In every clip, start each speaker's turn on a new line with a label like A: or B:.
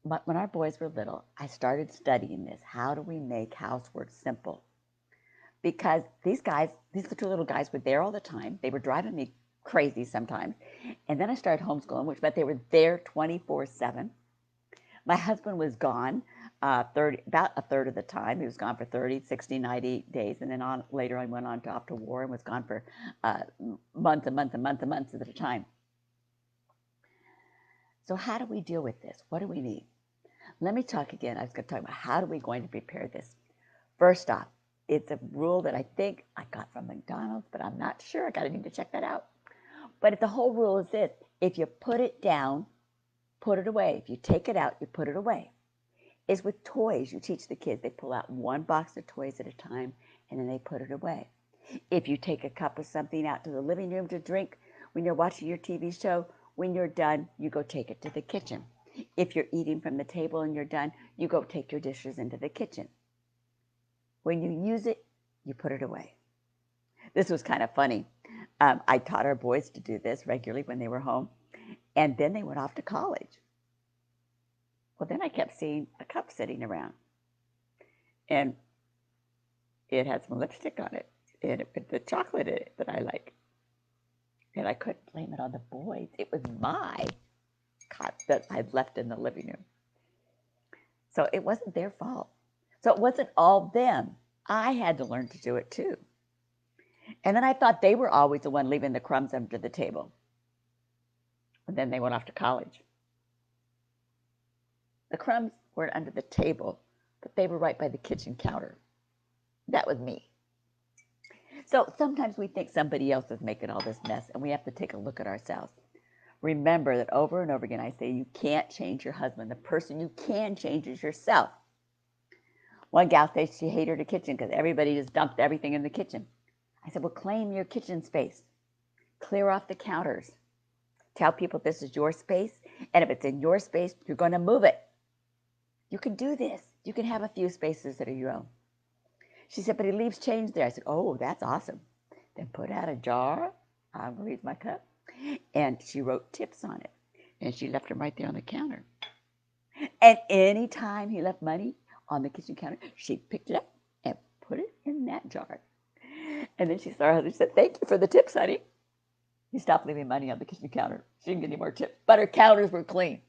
A: when our boys were little, I started studying this. How do we make housework simple? Because these two little guys were there all the time. They were driving me crazy sometimes. And then I started homeschooling, which meant they were there 24/7. My husband was gone about a third of the time. He was gone for 30, 60, 90 days. And then later I went on to off to war and was gone for months and months and months and months at a time. So how do we deal with this? What do we need? Let me talk again. I was going to talk about how are we going to prepare this. First off, it's a rule that I think I got from McDonald's, but I'm not sure. I got to need to check that out. But the whole rule is this: if you put it down, put it away. If you take it out, you put it away. Is with toys. You teach the kids. They pull out one box of toys at a time, and then they put it away. If you take a cup of something out to the living room to drink when you're watching your TV show, when you're done, you go take it to the kitchen. If you're eating from the table and you're done, you go take your dishes into the kitchen. When you use it, you put it away. This was kind of funny. I taught our boys to do this regularly when they were home, and then they went off to college. Well, then I kept seeing a cup sitting around, and it had some lipstick on it, and it put the chocolate in it that I like. And I couldn't blame it on the boys. It was my cup that I'd left in the living room. So it wasn't their fault. So it wasn't all them. I had to learn to do it too. And then I thought they were always the one leaving the crumbs under the table. And then they went off to college. The crumbs weren't under the table, but they were right by the kitchen counter. That was me. So sometimes we think somebody else is making all this mess, and we have to take a look at ourselves. Remember that over and over again I say you can't change your husband. The person you can change is yourself. One gal said she hated her kitchen because everybody just dumped everything in the kitchen. I said, well, claim your kitchen space. Clear off the counters. Tell people this is your space, and if it's in your space, you're going to move it. You can do this. You can have a few spaces that are your own. She said, but he leaves change there. I said, oh, that's awesome. Then put out a jar. I'm going to use my cup. And she wrote tips on it. And she left them right there on the counter. And any time he left money on the kitchen counter, she picked it up and put it in that jar. And then she saw her husband. She said, thank you for the tips, honey. He stopped leaving money on the kitchen counter. She didn't get any more tips. But her counters were clean.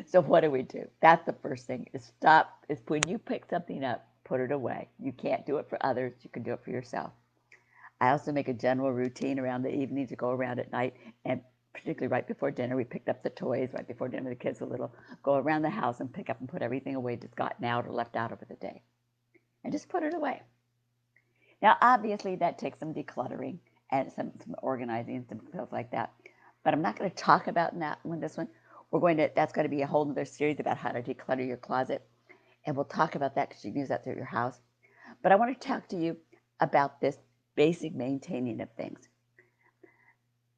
A: So what do? That's the first thing. Is stop. Is when you pick something up, put it away. You can't do it for others. You can do it for yourself. I also make a general routine around the evening to go around at night, and particularly right before dinner. We picked up the toys right before dinner. The kids were little. Go around the house and pick up and put everything away that's gotten out or left out over the day. And just put it away. Now, obviously, that takes some decluttering and some organizing and some stuff like that. But I'm not going to talk about that one. This one, that's going to be a whole other series about how to declutter your closet, and we'll talk about that because you can use that through your house. But I want to talk to you about this basic maintaining of things.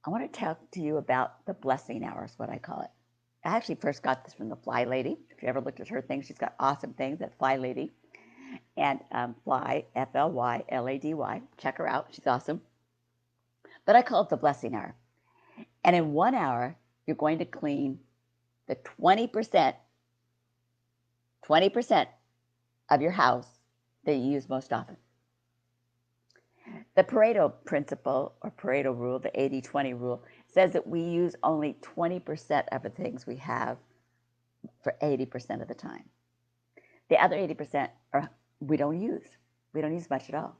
A: I want to talk to you about the blessing hour, is what I call it. I actually first got this from the Fly Lady. If you ever looked at her things, she's got awesome things at Fly Lady. And Fly, Flylady. Check her out. She's awesome. But I call it the blessing hour. And in 1 hour, you're going to clean the 20% of your house that you use most often. The Pareto principle, or Pareto rule, the 80-20 rule, says that we use only 20% of the things we have for 80% of the time. The other 80% we don't use. We don't use much at all.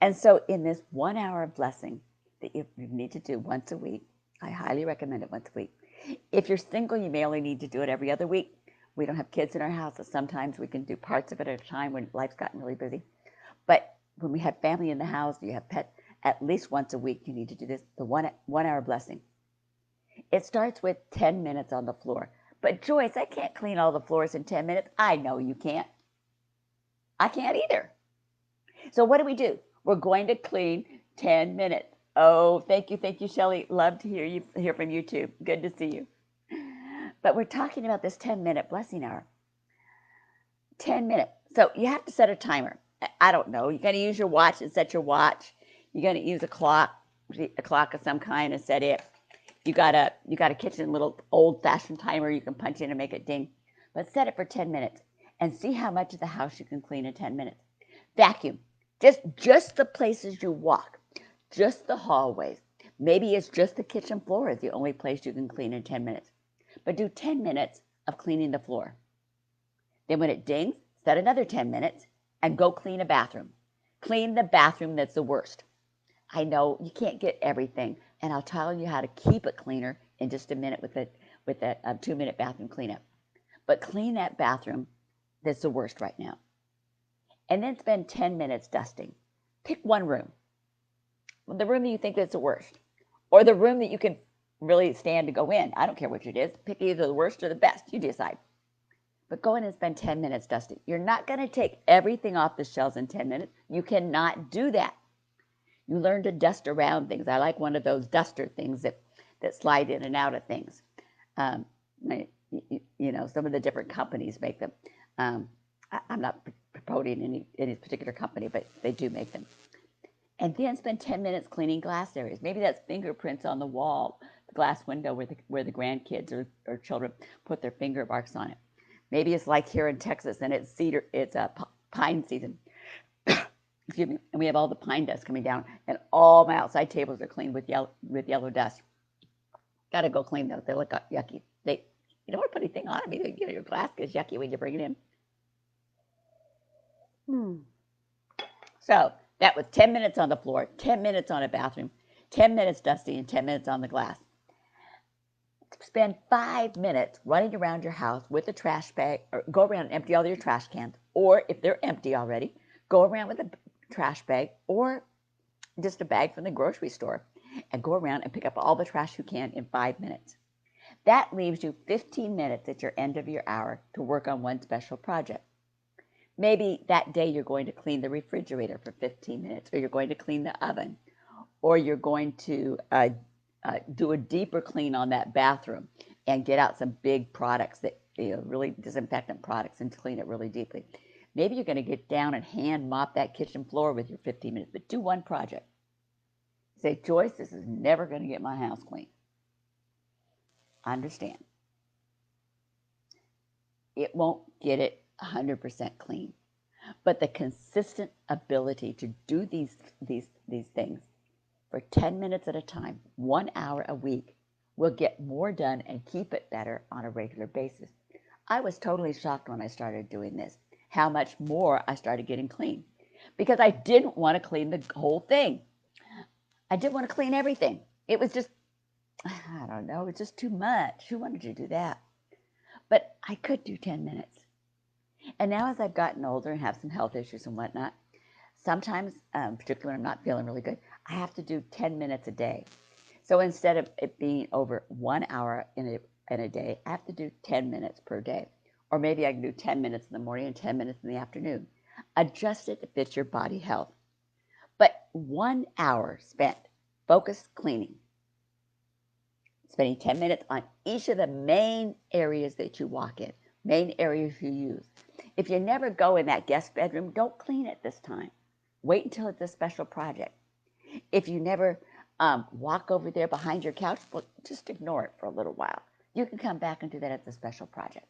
A: And so in this 1 hour of blessing that you need to do once a week, I highly recommend it once a week. If you're single, you may only need to do it every other week. We don't have kids in our house, so sometimes we can do parts of it at a time when life's gotten really busy. But when we have family in the house, you have pets, at least once a week you need to do this, the 1 hour blessing. It starts with 10 minutes on the floor. But Joyce, I can't clean all the floors in 10 minutes. I know you can't. I can't either. So what do? We're going to clean 10 minutes. Oh, thank you, Shelley. Love to hear from you too. Good to see you. But we're talking about this 10-minute blessing hour. 10 minutes. So you have to set a timer. I don't know. You're going to use your watch and set your watch. You're going to use a clock of some kind and set it. You got a kitchen little old-fashioned timer you can punch in and make it ding. but set it for 10 minutes and see how much of the house you can clean in 10 minutes. Vacuum, just the places you walk, just the hallways. Maybe it's just the kitchen floor is the only place you can clean in 10 minutes. But do 10 minutes of cleaning the floor. Then when it dings, set another 10 minutes and go clean a bathroom. Clean the bathroom that's the worst. I know you can't get everything, and I'll tell you how to keep it cleaner in just a minute with that 2-minute bathroom cleanup. But clean that bathroom that's the worst right now. And then spend 10 minutes dusting. Pick one room. The room that you think is the worst. Or the room that you can really stand to go in. I don't care which it is. Pick either the worst or the best. You decide. But go in and spend 10 minutes dusting. You're not going to take everything off the shelves in 10 minutes. You cannot do that. You learn to dust around things. I like one of those duster things that slide in and out of things. Some of the different companies make them. I'm not promoting any particular company, but they do make them. And then spend 10 minutes cleaning glass areas. Maybe that's fingerprints on the wall, the glass window where the grandkids or children put their finger marks on it. Maybe it's like here in Texas, and it's pine season. Excuse me. And we have all the pine dust coming down, and all my outside tables are cleaned with yellow dust. Got to go clean those. They look yucky. You don't want to put anything on them either. Your glass gets yucky when you bring it in. So that was 10 minutes on the floor, 10 minutes on a bathroom, 10 minutes dusting, and 10 minutes on the glass. Spend 5 minutes running around your house with a trash bag, or go around and empty all your trash cans, or if they're empty already, go around with a trash bag or just a bag from the grocery store and go around and pick up all the trash you can in 5 minutes. That leaves you 15 minutes at your end of your hour to work on one special project. Maybe that day you're going to clean the refrigerator for 15 minutes, or you're going to clean the oven, or you're going to do a deeper clean on that bathroom and get out some big products that really disinfectant products and clean it really deeply. Maybe you're going to get down and hand mop that kitchen floor with your 15 minutes, but do one project. Say, Joyce, this is never going to get my house clean. I understand. It won't get it 100% clean, but the consistent ability to do these things for 10 minutes at a time, 1 hour a week, will get more done and keep it better on a regular basis. I was totally shocked when I started doing this, how much more I started getting clean, because I didn't want to clean the whole thing. I didn't want to clean everything. It was just, I don't know, it's just too much. Who wanted to do that? But I could do 10 minutes. And now as I've gotten older and have some health issues and whatnot, sometimes, particularly when I'm not feeling really good, I have to do 10 minutes a day. So instead of it being over 1 hour in a day, I have to do 10 minutes per day. Or maybe I can do 10 minutes in the morning and 10 minutes in the afternoon. Adjust it to fit your body health. But 1 hour spent focused cleaning, spending 10 minutes on each of the main areas that you walk in, main areas you use. If you never go in that guest bedroom, don't clean it this time. Wait until it's a special project. If you never walk over there behind your couch, well, just ignore it for a little while. You can come back and do that as a special project.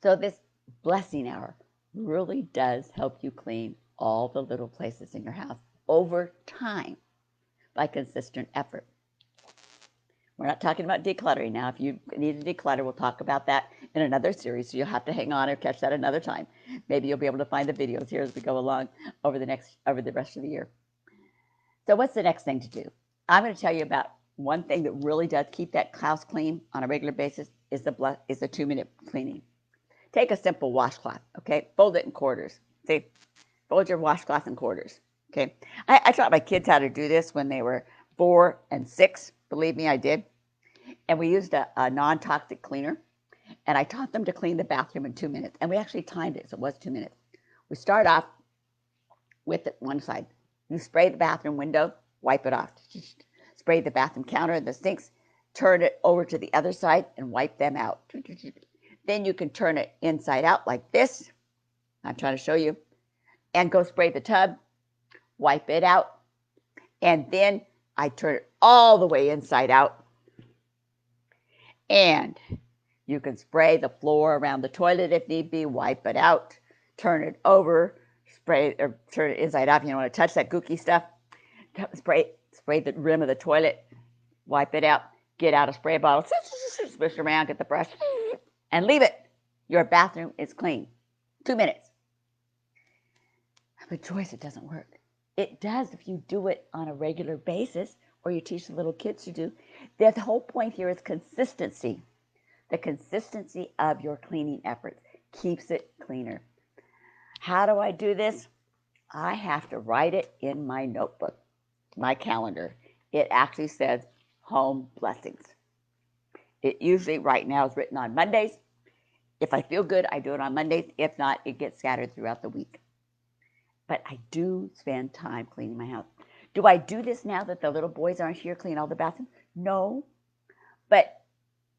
A: So this blessing hour really does help you clean all the little places in your house over time by consistent effort. We're not talking about decluttering now. If you need to declutter, we'll talk about that in another series, so you'll have to hang on or catch that another time. Maybe you'll be able to find the videos here as we go along over the rest of the year. So what's the next thing to do? I'm going to tell you about one thing that really does keep that house clean on a regular basis is the 2-minute cleaning. Take a simple washcloth, okay? Fold it in quarters. See, fold your washcloth in quarters, okay? I taught my kids how to do this when they were 4 and 6. Believe me, I did. And we used a non-toxic cleaner, and I taught them to clean the bathroom in 2 minutes. And we actually timed it, so it was 2 minutes. We start off with one side. You spray the bathroom window, wipe it off. Spray the bathroom counter and the sinks, turn it over to the other side, and wipe them out. Then you can turn it inside out like this. I'm trying to show you. And go spray the tub, wipe it out. And then I turn it all the way inside out. And You can spray the floor around the toilet if need be, wipe it out, turn it over, spray or turn it inside out if you don't want to touch that gooky stuff. Spray the rim of the toilet, wipe it out, get out a spray bottle, swish around, get the brush, and leave it. Your bathroom is clean. 2 minutes. But Joyce, it doesn't work. It does if you do it on a regular basis, or you teach the little kids to do. The whole point here is consistency. The consistency of your cleaning efforts keeps it cleaner. How do I do this? I have to write it in my notebook, my calendar. It actually says home blessings. It usually right now is written on Mondays. If I feel good, I do it on Mondays. If not, it gets scattered throughout the week. But I do spend time cleaning my house. Do I do this now that the little boys aren't here, clean all the bathrooms? No. But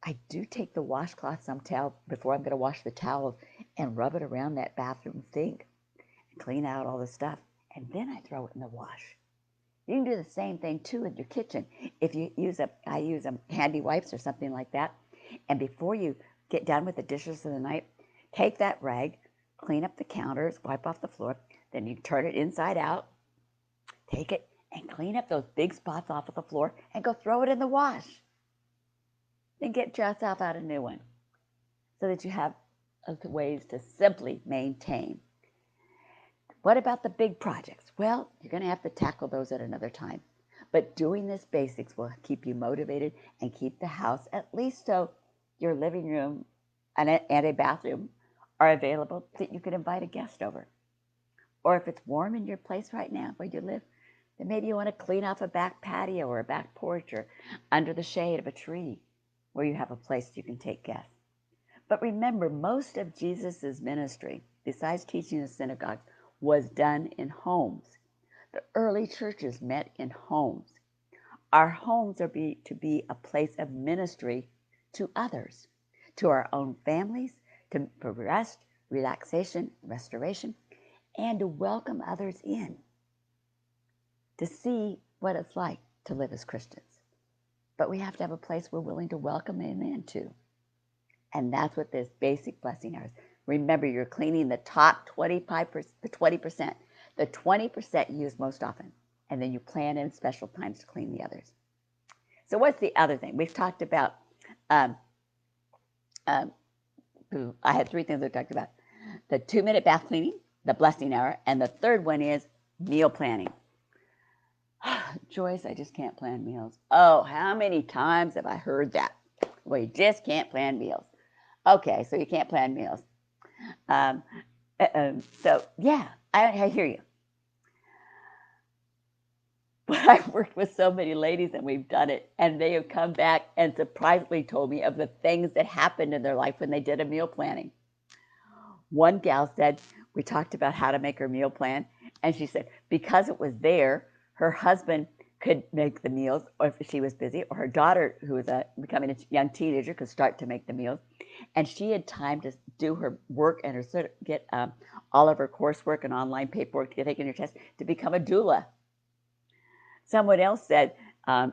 A: I do take the washcloth, some towel, before I'm going to wash the towels, and rub it around that bathroom sink and clean out all the stuff. And then I throw it in the wash. You can do the same thing, too, in your kitchen. If you I use handy wipes or something like that. And before you get done with the dishes of the night, take that rag, clean up the counters, wipe off the floor. Then you turn it inside out, take it, and clean up those big spots off of the floor and go throw it in the wash. Then get yourself out a new one so that you have ways to simply maintain. What about the big projects? Well, you're going to have to tackle those at another time. But doing this basics will keep you motivated and keep the house, at least so your living room and a bathroom are available that you can invite a guest over. Or if it's warm in your place right now where you live, then maybe you want to clean off a back patio or a back porch or under the shade of a tree where you have a place you can take guests. But remember, most of Jesus' ministry, besides teaching in synagogues, was done in homes. The early churches met in homes. Our homes are to be a place of ministry to others, to our own families, for rest, relaxation, restoration, and to welcome others in, to see what it's like to live as Christians. But we have to have a place we're willing to welcome them into. And that's what this basic blessing is. Remember, you're cleaning the top 25%, the 20%. The 20% you use most often. And then you plan in special times to clean the others. So what's the other thing? We've talked about, I had 3 things we talked about. The 2-minute bath cleaning, the blessing hour, and the third one is meal planning. Joyce, I just can't plan meals. Oh, how many times have I heard that? Well, you just can't plan meals. Okay, so you can't plan meals. So, yeah, I hear you. But I've worked with so many ladies and we've done it, and they have come back and surprisingly told me of the things that happened in their life when they did a meal planning. One gal said, we talked about how to make her meal plan, and she said because it was there, her husband could make the meals, or if she was busy, or her daughter, who was becoming a young teenager, could start to make the meals. And she had time to do her work and get all of her coursework and online paperwork to take in her test to become a doula. Someone else said her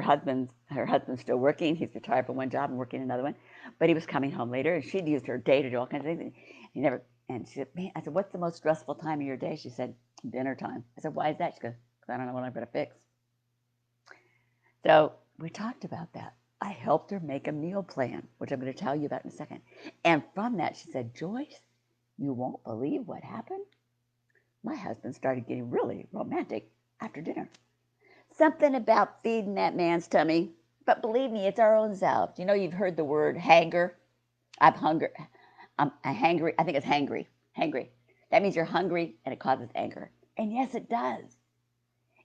A: husband's still working. He's retired from one job and working another one, but he was coming home later, and she'd used her day to do all kinds of things. And she said, "Man," I said, "What's the most stressful time of your day?" She said, "Dinner time." I said, "Why is that?" She goes, "Because I don't know what I'm going to fix." So we talked about that. I helped her make a meal plan, which I'm going to tell you about in a second. And from that, she said, "Joyce, you won't believe what happened. My husband started getting really romantic after dinner. Something about feeding that man's tummy. But believe me, it's our own selves. You know, you've heard the word hanger. I'm hungry. I'm hangry. I think it's hangry. Hangry. That means you're hungry and it causes anger. And yes, it does.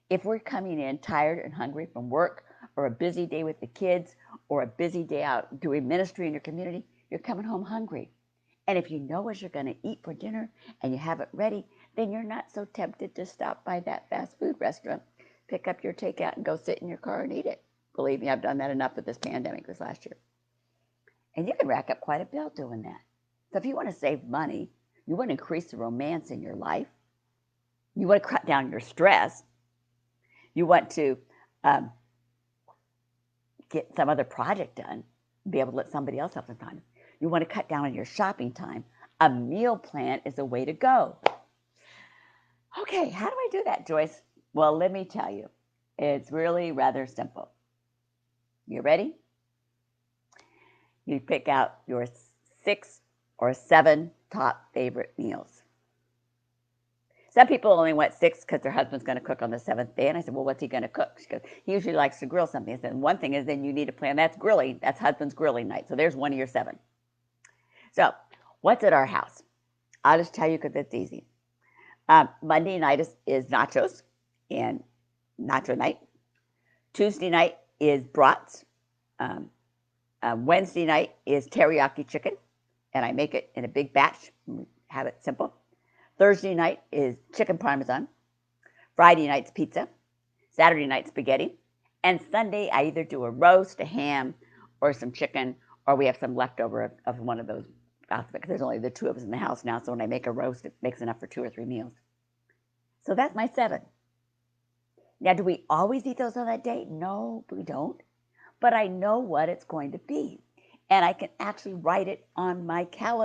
A: If we're coming in tired and hungry from work or a busy day with the kids or a busy day out doing ministry in your community, you're coming home hungry. And if you know what you're going to eat for dinner and you have it ready, then you're not so tempted to stop by that fast food restaurant, pick up your takeout and go sit in your car and eat it. Believe me, I've done that enough with this pandemic this last year. And you can rack up quite a bill doing that. So if you want to save money, you want to increase the romance in your life, you want to cut down your stress, you want to get some other project done, be able to let somebody else have some time. You want to cut down on your shopping time. A meal plan is a way to go. Okay, how do I do that, Joyce? Well, let me tell you. It's really rather simple. You ready? You pick out your 6 or 7 top favorite meals. Some people only want 6 because their husband's going to cook on the 7th day. And I said, well, what's he going to cook? She goes, he usually likes to grill something. I said, one thing is then you need to plan. That's grilling. That's husband's grilling night. So there's one of your 7. So what's at our house? I'll just tell you because it's easy. Monday night is nachos and nacho night. Tuesday night is brats. Wednesday night is teriyaki chicken, and I make it in a big batch. Have it simple. Thursday night is chicken parmesan. Friday night's pizza. Saturday night spaghetti. And Sunday I either do a roast, a ham, or some chicken, or we have some leftover of one of those. Because there's only the 2 of us in the house now, so when I make a roast, it makes enough for 2 or 3 meals. So that's my 7. Now, do we always eat those on that day? No, we don't. But I know what it's going to be. And I can actually write it on my calendar.